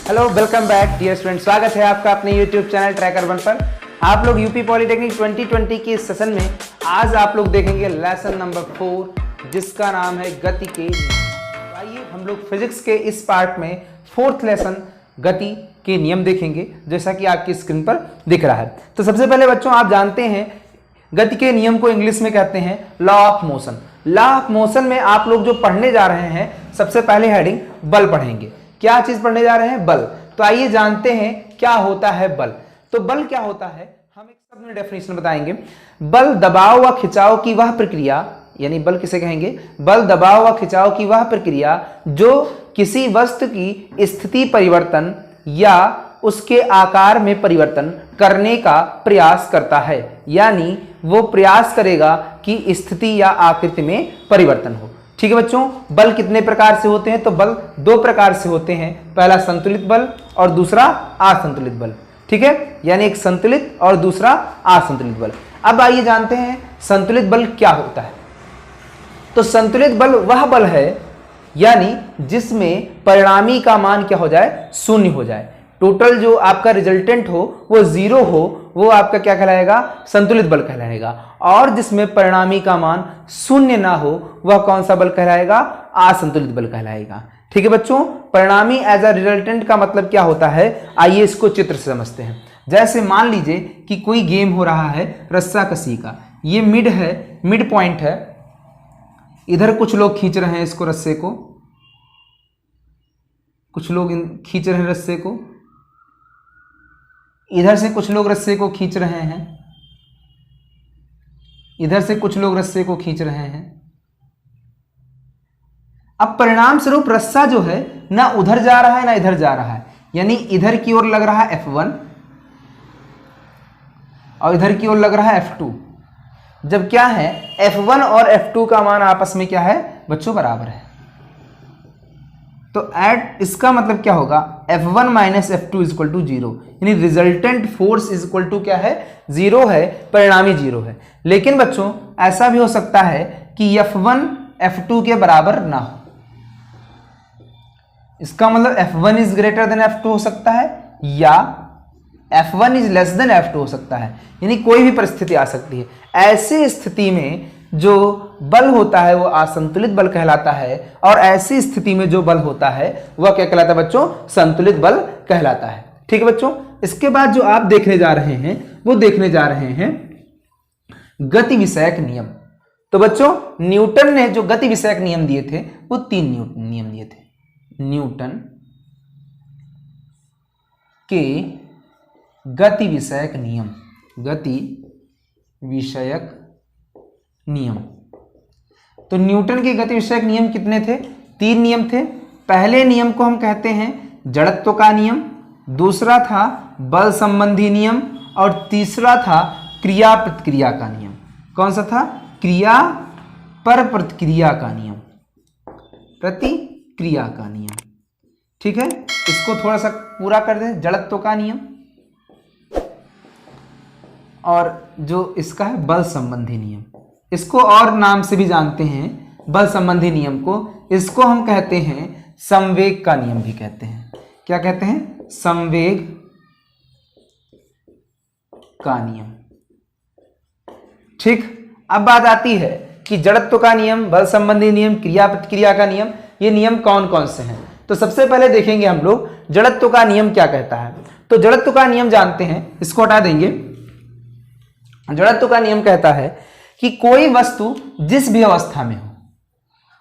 Hello, welcome back dear student. स्वागत है आपका अपने यूट्यूब चैनल ट्रैक अर्बन पर। आप लोग यूपी पॉलिटेक्निक 2020 के इस सेशन में आज आप लोग देखेंगे लेसन नंबर 4 जिसका नाम है गति के नियम। आइए हम लोग फिजिक्स के इस पार्ट में फोर्थ लेसन गति के नियम देखेंगे जैसा कि आपकी स्क्रीन पर दिख रहा है। तो सबसे पहले बच्चों आप जानते हैं गति के नियम को इंग्लिश में कहते हैं law of motion. Law of motion में आप लोग जो पढ़ने जा रहे हैं सबसे पहले हेडिंग बल पढ़ेंगे। क्या चीज पढ़ने जा रहे हैं? बल। तो आइए जानते हैं क्या होता है बल। तो बल क्या होता है हम एक शब्द में डेफिनेशन बताएंगे। बल दबाव व खिंचाव की वह प्रक्रिया, यानी बल किसे कहेंगे? बल दबाव व खिंचाव की वह प्रक्रिया जो किसी वस्तु की स्थिति परिवर्तन या उसके आकार में परिवर्तन करने का प्रयास करता है, यानी वो प्रयास करेगा कि स्थिति या आकृति में परिवर्तन हो। ठीक है बच्चों, बल कितने प्रकार से होते हैं? तो बल दो प्रकार से होते हैं, पहला संतुलित बल और दूसरा असंतुलित बल। ठीक है, यानी एक संतुलित और दूसरा असंतुलित बल। अब आइए जानते हैं संतुलित बल क्या होता है। तो संतुलित बल वह बल है यानी जिसमें परिणामी का मान क्या हो जाए? शून्य हो जाए। टोटल जो आपका रिजल्टेंट हो वो जीरो हो, वो आपका क्या कहलाएगा? संतुलित बल कहलाएगा। और जिसमें परिणामी का मान शून्य ना हो वह कौन सा बल कहलाएगा? असंतुलित बल कहलाएगा। ठीक है बच्चों, परिणामी एज अ रिजल्टेंट का मतलब क्या होता है? आइए इसको चित्र से समझते हैं। जैसे मान लीजिए कि कोई गेम हो रहा है रस्साकसी का। ये मिड है, मिड पॉइंट है। इधर कुछ लोग खींच रहे हैं इसको, रस्से को, कुछ लोग खींच रहे हैं रस्से को, इधर से कुछ लोग रस्से को खींच रहे हैं, इधर से कुछ लोग रस्से को खींच रहे हैं। अब परिणाम स्वरूप रस्सा जो है ना उधर जा रहा है ना इधर जा रहा है, यानी इधर की ओर लग रहा है F1 और इधर की ओर लग रहा है F2। जब क्या है F1 और F2 का मान आपस में क्या है बच्चों? बराबर है। तो ऐड इसका मतलब क्या होगा? F1 minus F2 equal to 0, यानी रिजल्टेंट फोर्स इक्वल टू क्या है? 0 है, परिणामी 0 है। लेकिन बच्चों ऐसा भी हो सकता है कि F1 F2 के बराबर ना हो। इसका मतलब F1 is greater than F2 हो सकता है या F1 is less than F2 हो सकता है, यानी कोई भी परिस्थिति आ सकती है। ऐसी स्थिति में जो बल होता है वो असंतुलित बल कहलाता है, और ऐसी स्थिति में जो बल होता है वह क्या कहलाता है बच्चों? संतुलित बल कहलाता है। ठीक है बच्चों, इसके बाद जो आप देखने जा रहे हैं वो देखने जा रहे हैं गति विषयक नियम। तो बच्चों न्यूटन ने जो गति विषयक नियम दिए थे वो 3 नियम दिए थे। न्यूटन के गति विषयक नियम, गति विषयक नियम। तो न्यूटन के गति विषयक नियम कितने थे? 3 नियम थे। पहले नियम को हम कहते हैं जड़त्व का नियम, दूसरा था बल संबंधी नियम, और तीसरा था क्रिया प्रतिक्रिया का नियम। कौन सा था? क्रिया पर प्रतिक्रिया का नियम, प्रतिक्रिया का नियम। ठीक है, इसको थोड़ा सा पूरा कर दें। जड़त्व का नियम और जो इसका है बल संबंधी नियम, इसको और नाम से भी जानते हैं बल संबंधी नियम को। इसको हम कहते हैं संवेग का नियम भी कहते हैं। क्या कहते हैं? संवेग का नियम। ठीक, अब बात आती है कि जड़त्व का नियम, बल संबंधी नियम, क्रिया प्रतिक्रिया का नियम, ये नियम कौन कौन से हैं? तो सबसे पहले देखेंगे हम लोग जड़त्व का नियम क्या कहता है। तो जड़त्व का नियम जानते हैं, इसको हटा देंगे। जड़त्व का नियम कहता है कि कोई वस्तु जिस भी अवस्था में हो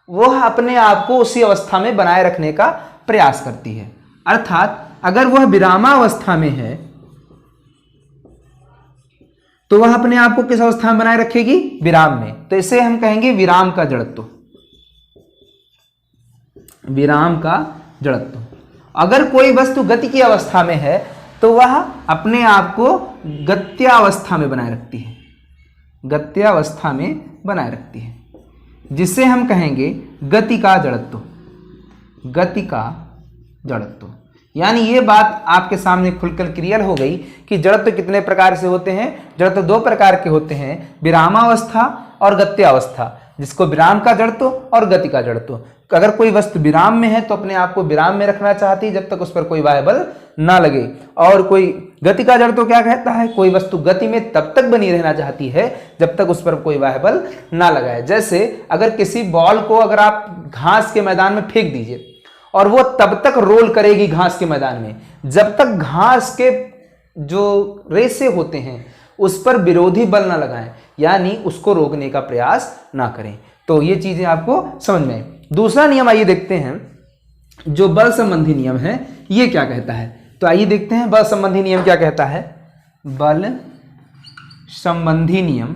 वह अपने आप को उसी अवस्था में बनाए रखने का प्रयास करती है। अर्थात अगर वह विरामावस्था में है तो वह अपने आप को किस अवस्था में बनाए रखेगी? विराम में। तो इसे हम कहेंगे विराम का जड़त्व, विराम का जड़त्व। अगर कोई वस्तु गति की अवस्था में है तो वह अपने आप को गत्यावस्था में बनाए रखती है, गत्यावस्था में बनाए रखती है, जिसे हम कहेंगे गति का जड़त्व, गति का जड़त्व। यानी ये बात आपके सामने खुलकर क्लियर हो गई कि जड़त्व कितने प्रकार से होते हैं। जड़त्व 2 प्रकार के होते हैं, विरामावस्था और गत्यावस्था। जिसको विराम का जड़त्व और गति का जड़त्व। अगर कोई वस्तु विराम में है तो अपने आप को विराम में रखना चाहती है जब तक उस पर कोई बाह्य बल ना लगे, और कोई गति का जड़त्व क्या कहता है, कोई वस्तु गति में तब तक बनी रहना चाहती है जब तक उस पर कोई बाह्य बल ना लगाए। जैसे अगर किसी बॉल को अगर आप घास के मैदान में फेंक दीजिए और वो तब तक रोल करेगी घास के मैदान में जब तक घास के जो रेसे होते हैं उस पर विरोधी बल ना लगाएं, यानी उसको रोकने का प्रयास ना करें। तो ये चीजें आपको समझ में आई। दूसरा नियम आइए देखते हैं, जो बल संबंधी नियम है ये क्या कहता है। तो आइए देखते हैं बल संबंधी नियम क्या कहता है। बल संबंधी नियम,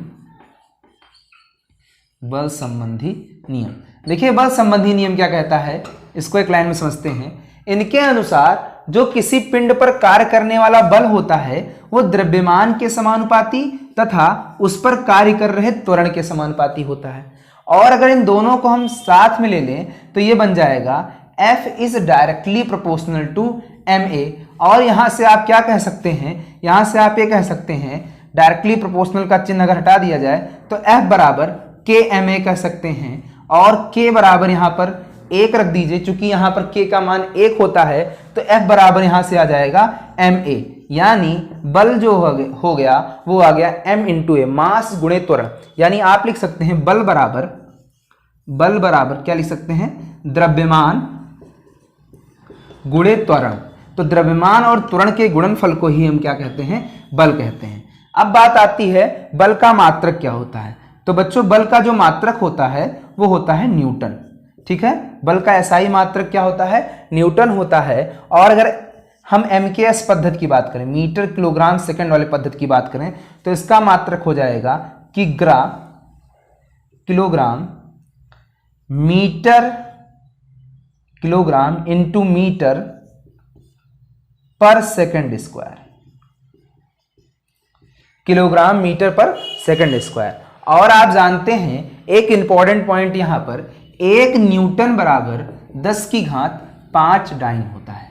बल संबंधी नियम, देखिए बल संबंधी नियम क्या कहता है, इसको एक लाइन में समझते हैं। इनके अनुसार जो किसी पिंड पर कार्य करने वाला बल होता है वो द्रव्यमान के समानुपाती तथा उस पर कार्य कर रहे त्वरण के समानुपाती होता है। और अगर इन दोनों को हम साथ में ले लें तो ये बन जाएगा F is directly proportional to ma। और यहां से आप क्या कह सकते हैं, यहां से आप ये कह सकते हैं डायरेक्टली प्रोपोर्शनल का चिन्ह अगर हटा दिया जाए तो F बराबर k ma कह सकते हैं, और k बराबर यहां पर 1 रख दीजिए, चूंकि यहां पर k का मान 1 होता है तो F बराबर यहां से आ जाएगा ma, यानी बल जो हो गया वो आ गया m इंटू ए, मास गुणे त्वरण। यानी आप लिख सकते हैं बल बराबर क्या लिख सकते हैं, द्रव्यमान गुणे त्वरण। तो द्रव्यमान और त्वरण के गुणनफल को ही हम क्या कहते हैं, बल कहते हैं। अब बात आती है बल का मात्रक क्या होता है। तो बच्चों बल का जो मात्रक होता है वो होता है न्यूटन। ठीक है, बल का एसआई मात्रक क्या होता है, न्यूटन होता है। और अगर हम MKS पद्धति की बात करें, मीटर किलोग्राम सेकंड वाले पद्धति की बात करें, तो इसका मात्रक हो जाएगा किग्रा kilogram metre kilogram into metre per second square, kilogram metre per second square. और आप जानते हैं एक इंपॉर्टेंट पॉइंट यहां पर, 1 न्यूटन बराबर 10 की घात 5 डाइन होता है।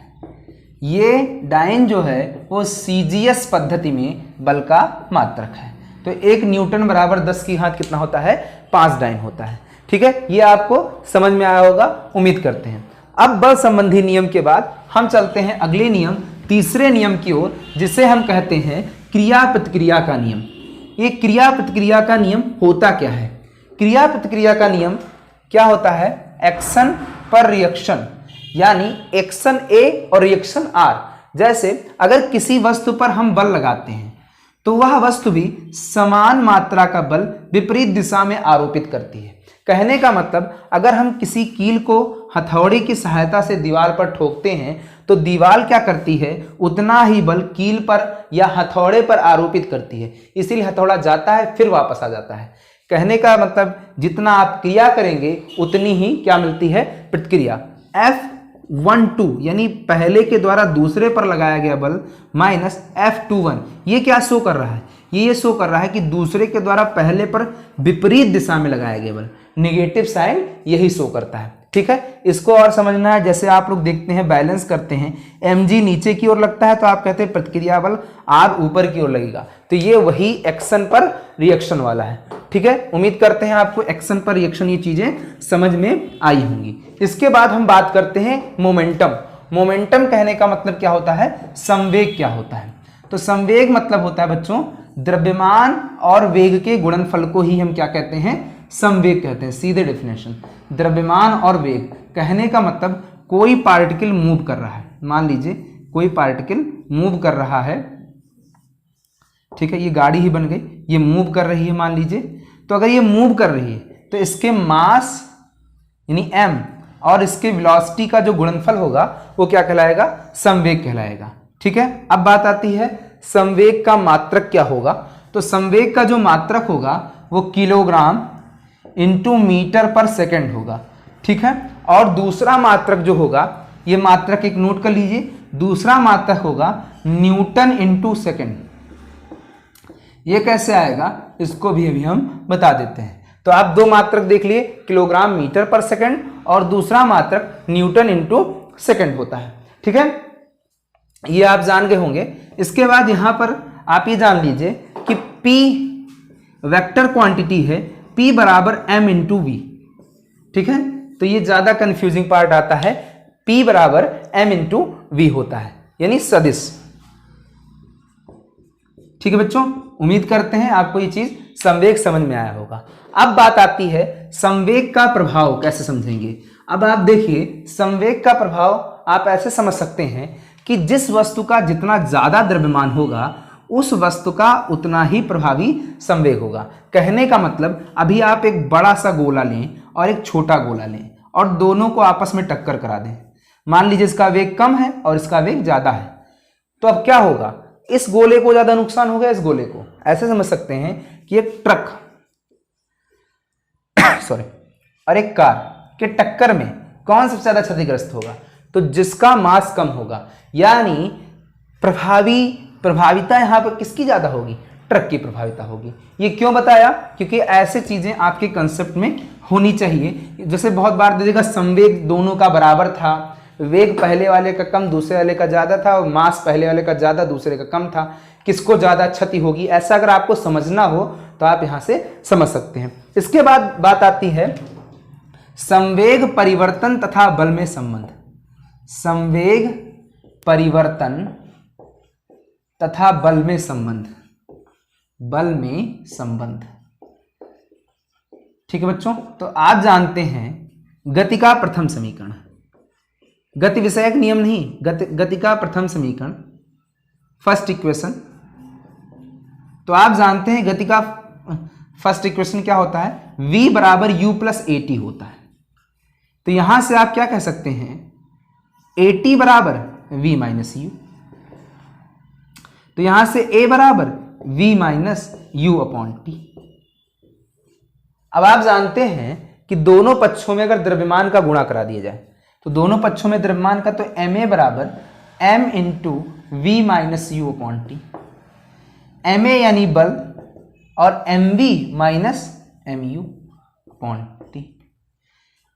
ये डाइन जो है वो CGS पद्धति में बल का मात्रक है। तो 1 न्यूटन बराबर 10 की घात कितना होता है, 5 डाइन होता है। ठीक है, ये आपको समझ में आया होगा, उम्मीद करते हैं। अब बल संबंधी नियम के बाद हम चलते हैं अगले नियम, तीसरे नियम की ओर, जिसे हम कहते हैं क्रिया प्रतिक्रिया का नियम। ये क्रिया प्रतिक्रिया का नियम होता क्या है, क्रिया प्रतिक्रिया का नियम क्या होता है, एक्शन पर रिएक्शन, यानी एक्शन ए और रिएक्शन आर। जैसे अगर किसी वस्तु पर हम बल लगाते हैं तो वह वस्तु भी समान मात्रा का बल विपरीत दिशा में आरोपित करती है। कहने का मतलब, अगर हम किसी कील को हथौड़े की सहायता से दीवार पर ठोकते हैं तो दीवार क्या करती है, उतना ही बल कील पर या हथौड़े पर आरोपित करती है, इसीलिए हथौड़ा जाता है फिर वापस आ जाता है। कहने का मतलब जितना आप क्रिया करेंगे उतनी ही क्या मिलती है, प्रतिक्रिया। F12 यानी पहले के द्वारा दूसरे पर लगाया गया बल माइनस F21, ये क्या शो कर रहा है, ये शो कर रहा है कि दूसरे के द्वारा पहले पर विपरीत दिशा में लगाया गया बल, निगेटिव साइन यही शो करता है। ठीक है, इसको और समझना है। जैसे आप लोग देखते हैं बैलेंस करते हैं, mg नीचे की ओर लगता है तो आप कहते हैं प्रतिक्रिया बल r ऊपर की ओर लगेगा, तो ये वही एक्शन पर रिएक्शन वाला है। ठीक है, उम्मीद करते हैं आपको एक्शन पर रिएक्शन ये चीजें समझ में आई होंगी। इसके बाद हम बात करते हैं मोमेंटम। मोमेंटम कहने का मतलब क्या होता है, संवेग क्या होता है। तो संवेग मतलब होता है बच्चों द्रव्यमान और वेग के गुणनफल को ही हम क्या कहते हैं, संवेग कहते हैं। सीधे डेफिनेशन, द्रव्यमान और वेग कहने का मतलब कोई पार्टिकल मूव कर रहा है। मान लीजिए कोई पार्टिकल मूव कर रहा है, ठीक है, ये गाड़ी ही बन गई, ये मूव कर रही है मान लीजिए। तो अगर ये मूव कर रही है तो इसके मास यानी m और इसके वेलोसिटी का जो गुणनफल होगा वो क्या कहलाएगा, संवेग कहलाएगा। ठीक है, अब बात आती है संवेग का मात्रक क्या होगा। तो संवेग का जो मात्रक होगा वो kilogram into metre per second होगा। ठीक है, और दूसरा मात्रक जो होगा, ये मात्रक एक नोट कर लीजिए, दूसरा मात्रक होगा न्यूटन इंटू सेकेंड। ये कैसे आएगा इसको भी अभी हम बता देते हैं। तो आप दो मात्रक देख लिए, किलोग्राम मीटर पर सेकंड और दूसरा मात्रक न्यूटन इंटू सेकंड होता है। ठीक है, ये आप जान गए होंगे। इसके बाद यहां पर आप ये जान लीजिए कि P वेक्टर क्वांटिटी है, P बराबर m इंटू वी। ठीक है, तो ये ज्यादा कंफ्यूजिंग पार्ट आता है। P बराबर m इंटू वी होता है, यानी सदिश। ठीक है बच्चों, उम्मीद करते हैं आपको ये चीज संवेग समझ में आया होगा। अब बात आती है संवेग का प्रभाव कैसे समझेंगे। अब आप देखिए, संवेग का प्रभाव आप ऐसे समझ सकते हैं कि जिस वस्तु का जितना ज्यादा द्रव्यमान होगा उस वस्तु का उतना ही प्रभावी संवेग होगा। कहने का मतलब, अभी आप एक बड़ा सा गोला लें और एक छोटा गोला लें और दोनों को आपस में टक्कर करा दें। मान लीजिए इसका वेग कम है और इसका वेग ज्यादा है, तो अब क्या होगा, इस गोले को ज्यादा नुकसान होगा इस गोले को। ऐसे समझ सकते हैं कि एक ट्रक सॉरी और एक कार के टक्कर में कौन सबसे ज्यादा क्षतिग्रस्त होगा, तो जिसका मास कम होगा। यानी प्रभाविता यहां पर किसकी ज्यादा होगी, ट्रक की प्रभाविता होगी। ये क्यों बताया, क्योंकि ऐसे चीजें आपके कंसेप्ट में होनी चाहिए। जैसे बहुत बार देखिएगा संवेग दोनों का बराबर था, वेग पहले वाले का कम दूसरे वाले का ज्यादा था और मास पहले वाले का ज्यादा दूसरे का कम था, किसको ज्यादा क्षति होगी। ऐसा अगर आपको समझना हो तो आप यहां से समझ सकते हैं। इसके बाद बात आती है संवेग परिवर्तन तथा बल में संबंध। संवेग परिवर्तन तथा बल में संबंध, बल में संबंध। ठीक है बच्चों, तो आप जानते हैं गति का प्रथम समीकरण, गति विषयक नियम नहीं, गति का प्रथम समीकरण, फर्स्ट इक्वेशन। तो आप जानते हैं गति का फर्स्ट इक्वेशन क्या होता है, v बराबर u प्लस ए टी होता है। तो यहां से आप क्या कह सकते हैं, ए टी बराबर v माइनस यू। तो यहां से a बराबर v minus U upon T. अब आप जानते हैं कि दोनों पक्षों में अगर द्रव्यमान का गुणा करा दिया जाए तो दोनों पक्षों में द्रव्यमान का, तो ma बराबर m into V minus U upon T. ma यानी बल और mv minus mu upon T.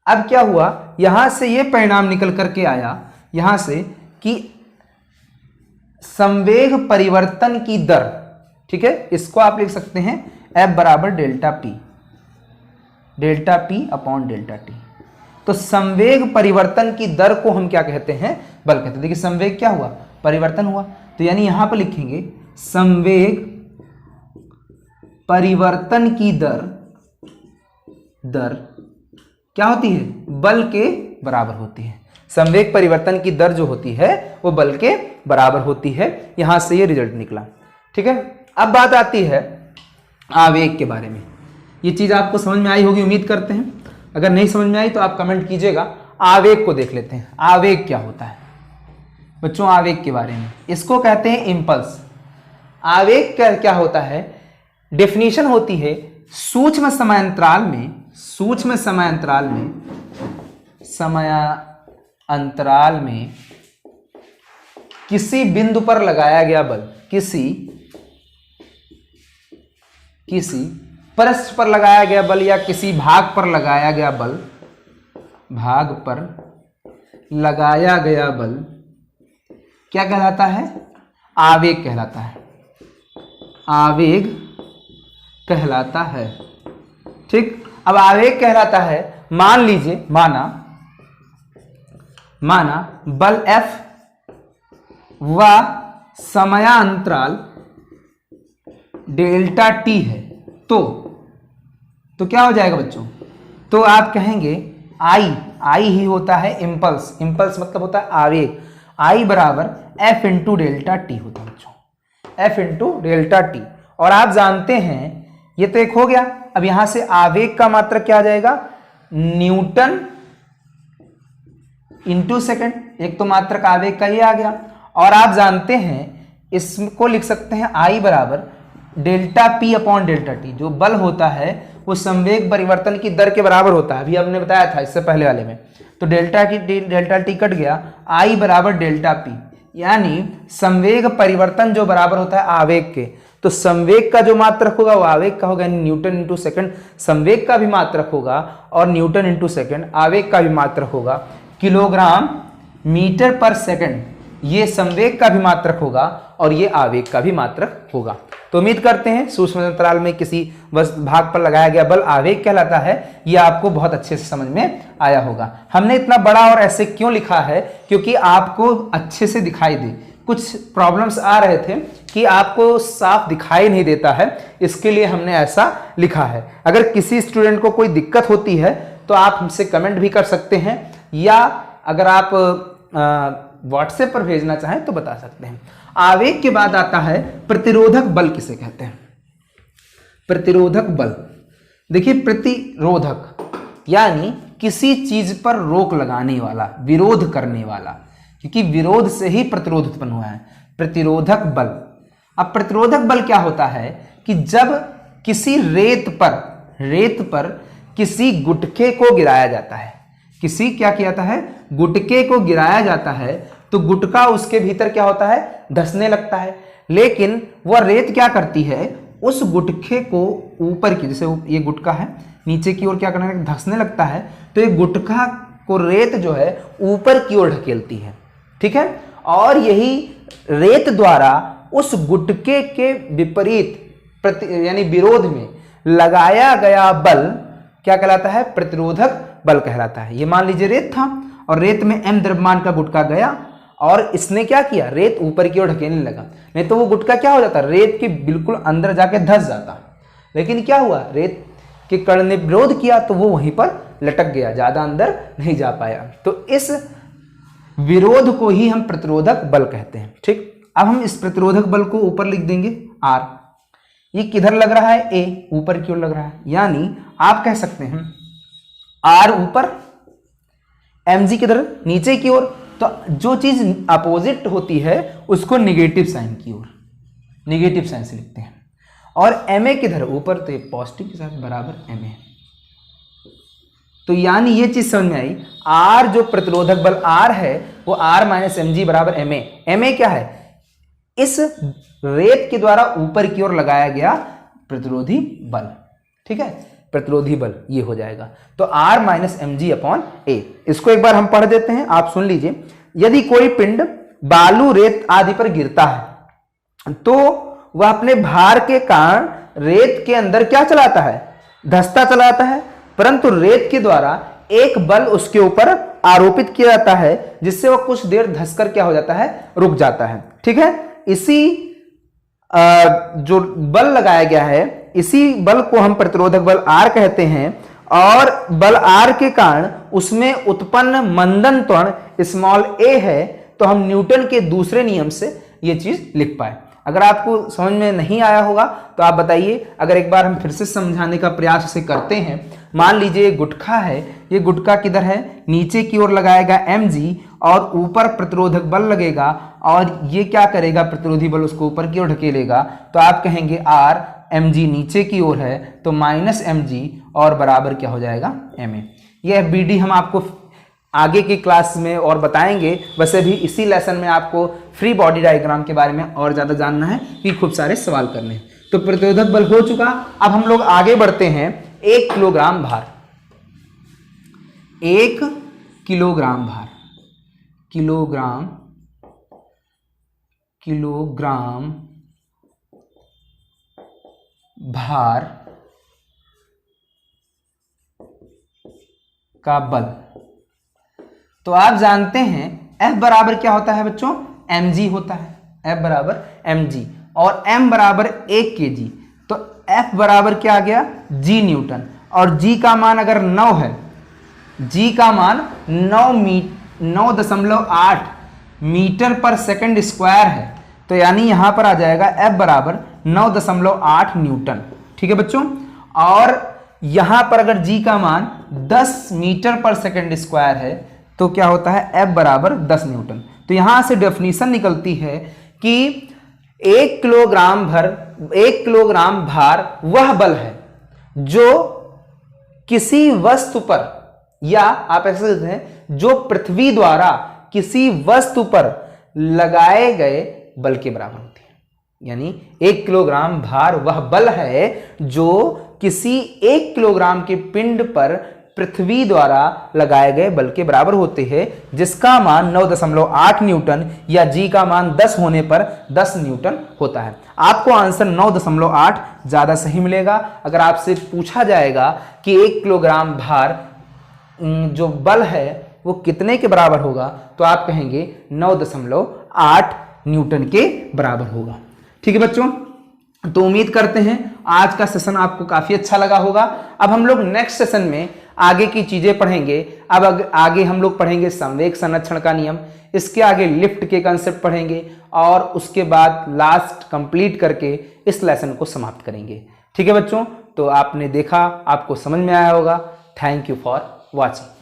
अब क्या हुआ, यहां से ये परिणाम निकल करके आया यहां से कि संवेग परिवर्तन की दर, ठीक है, इसको आप लिख सकते हैं F बराबर delta P upon delta T. तो संवेग परिवर्तन की दर को हम क्या कहते हैं, बल कहते हैं। देखिए संवेग क्या हुआ, परिवर्तन हुआ, तो यानी यहां पर लिखेंगे संवेग परिवर्तन की दर क्या होती है, बल के बराबर होती है। संवेग परिवर्तन की दर जो होती है वो बल के बराबर होती है। यहां से ये रिजल्ट निकला। ठीक है, अब बात आती है आवेग के बारे में। ये चीज आपको समझ में आई होगी उम्मीद करते हैं। अगर नहीं समझ में आई तो आप कमेंट कीजिएगा। आवेग को देख लेते हैं, आवेग क्या होता है बच्चों। आवेग के बारे में, इसको कहते हैं इम्पल्स। आवेग क्या होता है, डेफिनेशन होती है सूक्ष्म समयांतराल में किसी बिंदु पर लगाया गया बल, किसी पृष्ठ पर लगाया गया बल या किसी भाग पर लगाया गया बल, क्या कहलाता है, आवेग कहलाता है। आवेग कहलाता है। ठीक, अब आवेग कहलाता है, मान लीजिए माना बल F व समयांतराल डेल्टा टी है, तो क्या हो जाएगा बच्चों, तो आप कहेंगे आई ही होता है इम्पल्स। इम्पल्स मतलब होता है आवेग। आई बराबर F इंटू डेल्टा टी होता है बच्चों, F इंटू डेल्टा टी। और आप जानते हैं ये तो एक हो गया। अब यहां से आवेग का मात्रक क्या आ जाएगा, न्यूटन इंटू सेकेंड। एक तो मात्रक आवेग का ही आ गया। और आप जानते हैं इसको लिख सकते हैं आई बराबर delta P upon delta T. जो बल होता है वो संवेग परिवर्तन की दर के बराबर होता है, अभी हमने बताया था इससे पहले वाले में। तो डेल्टा टी कट गया, आई बराबर डेल्टा पी, यानी संवेग परिवर्तन जो बराबर होता है आवेग के। तो संवेग का जो मात्रक होगा वो आवेग का होगा, यानी न्यूटन इंटू सेकेंड संवेग का भी मात्रक होगा और न्यूटन इंटू सेकेंड आवेग का भी मात्रक होगा। किलोग्राम मीटर पर सेकेंड ये संवेग का भी मात्रक होगा और ये आवेग का भी मात्रक होगा। तो उम्मीद करते हैं सूक्ष्म अंतराल में किसी भाग पर लगाया गया बल आवेग कहलाता है। यह आपको बहुत अच्छे से समझ में आया होगा। हमने इतना बड़ा और ऐसे क्यों लिखा है, क्योंकि आपको अच्छे से दिखाई दे। कुछ प्रॉब्लम्स आ रहे थे कि आपको साफ दिखाई नहीं देता है, इसके लिए हमने ऐसा लिखा है। अगर किसी स्टूडेंट को कोई दिक्कत होती है तो आप हमसे कमेंट भी कर सकते हैं, या अगर आप व्हाट्सएप पर भेजना चाहें तो बता सकते हैं। आवेग के बाद आता है प्रतिरोधक बल किसे कहते हैं। प्रतिरोधक बल, देखिए प्रतिरोधक यानी किसी चीज पर रोक लगाने वाला, विरोध करने वाला, क्योंकि विरोध से ही प्रतिरोध उत्पन्न हुआ है। प्रतिरोधक बल। अब प्रतिरोधक बल क्या होता है कि जब किसी रेत पर किसी गुटके को गिराया जाता है, किसी क्या किया जाता है, गुटके को गिराया जाता है, तो गुटका उसके भीतर क्या होता है, धंसने लगता है। लेकिन वह रेत क्या करती है, उस गुटके को ऊपर की, जैसे ये गुटका है, नीचे की ओर क्या करने, धंसने लगता है, तो ये गुटका को रेत जो है ऊपर की ओर ढकेलती है। ठीक है, और यही रेत द्वारा उस गुटके के विपरीत यानी विरोध में लगाया गया बल क्या कहलाता है, प्रतिरोधक बल कहलाता है। ये मान लीजिए रेत था और रेत में m द्रव्यमान का गुटका गया और इसने क्या किया, रेत ऊपर की ओर ढकेलने लगा। नहीं तो वो गुटका क्या हो जाता, रेत के बिल्कुल अंदर जाके धंस जाता। लेकिन क्या हुआ, रेत के कण ने विरोध किया तो वो वहीं पर लटक गया, ज्यादा अंदर नहीं जा पाया। तो इस विरोध को ही हम प्रतिरोधक बल कहते हैं। ठीक, अब हम इस प्रतिरोधक बल को ऊपर लिख देंगे R। ये किधर लग रहा है, A, ऊपर की ओर लग रहा है। यानी आप कह सकते हैं R ऊपर, mg किधर, नीचे की ओर। तो जो चीज अपोजिट होती है उसको निगेटिव साइन की ओर, निगेटिव साइन से लिखते हैं। और ma किधर, ऊपर, तो पॉजिटिव के साथ बराबर ma। तो यानी ये चीज समझ में आई, R जो प्रतिरोधक बल R है वो R माइनस mg बराबर ma। ma क्या है, इस रेत के द्वारा ऊपर की ओर लगाया गया प्रतिरोधी बल। ठीक है, प्रतिरोधी बल ये हो जाएगा। तो R minus mg upon a। इसको एक बार हम पढ़ देते हैं, आप सुन लीजिए। यदि कोई पिंड बालू, रेत आदि पर गिरता है तो वह अपने भार के कारण रेत के अंदर क्या चलाता है, धंसता चलाता है, परंतु रेत के द्वारा एक बल उसके ऊपर आरोपित किया जाता है जिससे वह कुछ देर धंसकर क्या हो जाता है, रुक जाता है। ठीक है, इसी जो बल लगाया गया है, इसी बल को हम प्रतिरोधक बल R कहते हैं। और बल R के कारण उसमें उत्पन्न मंदन त्वरण स्मॉल a है, तो हम न्यूटन के दूसरे नियम से ये चीज लिख पाए। अगर आपको समझ में नहीं आया होगा तो आप बताइए, अगर एक बार हम फिर से समझाने का प्रयास इसे करते हैं। मान लीजिए गुटखा है, ये गुटखा किधर है, नीचे की ओर लगाएगा mg और ऊपर प्रतिरोधक बल लगेगा और ये क्या करेगा, प्रतिरोधी बल उसको ऊपर की ओर ढकेलेगा। तो आप कहेंगे R, mg नीचे की ओर है तो माइनस mg और बराबर क्या हो जाएगा, ma। यह BD हम आपको आगे की क्लास में और बताएंगे। वैसे भी इसी लेसन में आपको फ्री बॉडी डायग्राम के बारे में और ज्यादा जानना है कि खूब सारे सवाल करने हैं। तो प्रतिरोधक बल हो चुका। अब हम लोग आगे बढ़ते हैं। 1 किलोग्राम भार, 1 किलोग्राम भार, किलोग्राम भार का बल। तो आप जानते हैं F बराबर क्या होता है बच्चों, mg होता है। F बराबर mg और m बराबर 1 kg। तो F बराबर क्या आ गया, g न्यूटन। और g का मान अगर 9 है, g का मान 9.8 मीटर पर सेकंड स्क्वायर है, तो यानी यहां पर आ जाएगा F बराबर 9.8 न्यूटन। ठीक है बच्चों, और यहां पर अगर g का मान 10 मीटर पर सेकंड स्क्वायर है तो क्या होता है, F बराबर 10 न्यूटन। तो यहां से डेफिनेशन निकलती है कि 1 किलोग्राम भार वह बल है जो किसी वस्तु पर, या आप ऐसे कहते हैं जो पृथ्वी द्वारा किसी वस्तु पर लगाए गए बल के बराबर होती है। यानी 1 किलोग्राम भार वह बल है जो किसी 1 किलोग्राम के पिंड पर पृथ्वी द्वारा लगाए गए बल के बराबर होते हैं, जिसका मान 9.8 न्यूटन या जी का मान 10 होने पर 10 न्यूटन होता है। आपको आंसर 9.8 ज्यादा सही मिलेगा। अगर आपसे पूछा जाएगा कि 1 किलोग्राम भार जो बल है वो कितने के बराबर होगा, तो आप कहेंगे 9.8 न्यूटन के बराबर होगा। ठीक है बच्चों, तो उम्मीद करते हैं आज का सेशन आपको काफी अच्छा लगा होगा। अब हम लोग नेक्स्ट सेशन में आगे की चीजें पढ़ेंगे। अब आगे हम लोग पढ़ेंगे संवेग संरक्षण का नियम, इसके आगे लिफ्ट के कंसेप्ट पढ़ेंगे और उसके बाद लास्ट कंप्लीट करके इस लेसन को समाप्त करेंगे। ठीक है बच्चों, तो आपने देखा, आपको समझ में आया होगा। Thank you for watching.